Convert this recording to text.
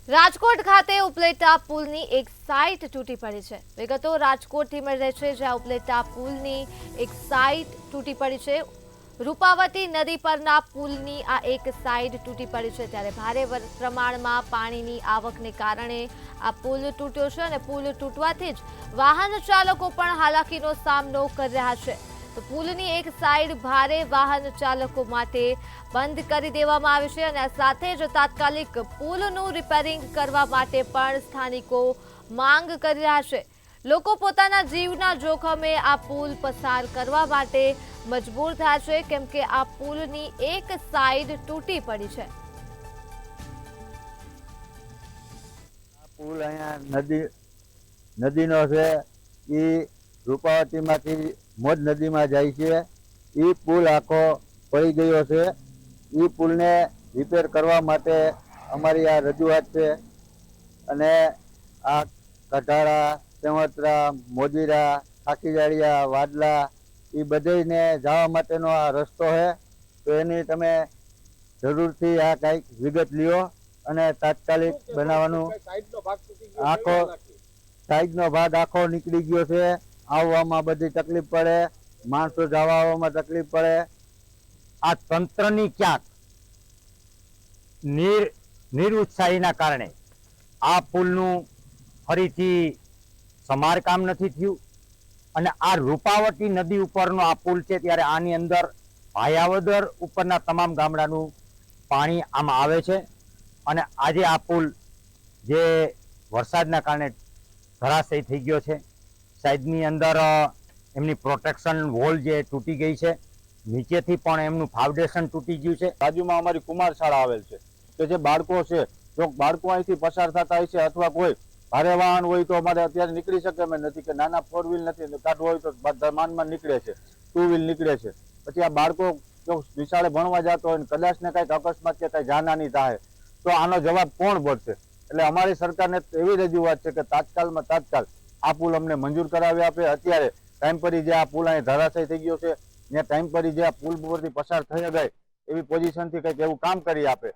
રાજકોટ ખાતે ઉપલેટા પુલની એક સાઇટ તૂટી પડી છે। વિગતો રાજકોટથી મળી રહી છે, જ્યાં ઉપલેટા પુલની એક સાઇટ તૂટી પડી છે। રૂપાવતી નદી પરના પુલની આ એક સાઇડ તૂટી પડી છે, ત્યારે ભારે પ્રમાણમાં પાણીની આવકને કારણે આ પુલ તૂટ્યો છે અને પુલ તૂટવાથી જ વાહન ચાલકો પણ હાલાકીનો સામનો કરી રહ્યા છે। તો પુલની એક સાઇડ ભારે વાહન ચાલકો માટે બંધ કરી દેવામાં આવી છે અને સાથે જ તાત્કાલિક પુલનું રિપેરિંગ કરવા માટે પણ સ્થાનિકો માંગ કરી રહ્યા છે। લોકો પોતાના જીવના જોખમે આ પુલ પસાર કરવા માટે મજબૂર થયા છે, કેમ કે આ પુલની એક સાઇડ તૂટી પડી છે। પુલ અહીંયા નદીનો છે, એ રૂપાવતીમાંથી મોજ નદીમાં જાય છે। એ પુલ આખો પડી ગયો છે। એ પુલને રિપેર કરવા માટે અમારી આ રજૂઆત છે અને આ કઢાળા, સેવતરા, મોજીરા, ખાકીજાળિયા, વાડલા એ બધાને જવા માટેનો આ રસ્તો છે। તો એની તમે જરૂરથી આ કંઈક વિગત લ્યો અને તાત્કાલિક બનાવવાનું। આખો સાઈડનો ભાગ આખો નીકળી ગયો છે। આવવામાં બધી તકલીફ પડે, માણસો જવા આવવામાં તકલીફ પડે। આ તંત્રની ક્યાંક નિરુત્સાહીના કારણે આ પુલનું ફરીથી સમારકામ નથી થયું અને આ રૂપાવતી નદી ઉપરનો આ પુલ છે, ત્યારે આની અંદર ભાયાવદર ઉપરના તમામ ગામડાનું પાણી આમાં આવે છે અને આજે આ પુલ જે વરસાદના કારણે ધરાશયી થઈ ગયો છે। સાઈડની અંદર એમની પ્રોટેક્શન વોલ જે તૂટી ગઈ છે, નીચેથી પણ એમનું ફાઉન્ડેશન તૂટી ગયું છે। બાજુમાં અમારી કુમાર શાળા આવેલ છે કે જે બાળકો છે, જો બાળકો અહીંથી પસાર થતા હોય છે અથવા કોઈ ભારે વાહન હોય તો અમારે અત્યારે નીકળી શકે એમ નથી, કે નાના 4 વ્હીલ નથી કાઢવું હોય તો બધા માનમાં નીકળે છે, 2 વ્હીલ નીકળે છે। પછી આ બાળકો જો નિશાળે ભણવા જતો હોય ને કદાચ ને કંઈક અકસ્માત કે કંઈ જાનહાની થાય તો આનો જવાબ કોણ ભરશે? એટલે અમારી સરકારને એવી રજૂઆત છે કે તાત્કાલમાં તાત્કાલ આ પુલ અમને મંજૂર કરાવી આપે। અત્યારે ટાઈમપરી જે આ પુલ અહીં ધરાશય થઈ ગયો છે, ત્યાં ટાઈમપરી જે આ પુલ પરથી પસાર થઈ જાય એવી પોઝિશનથી કંઈક એવું કામ કરી આપે।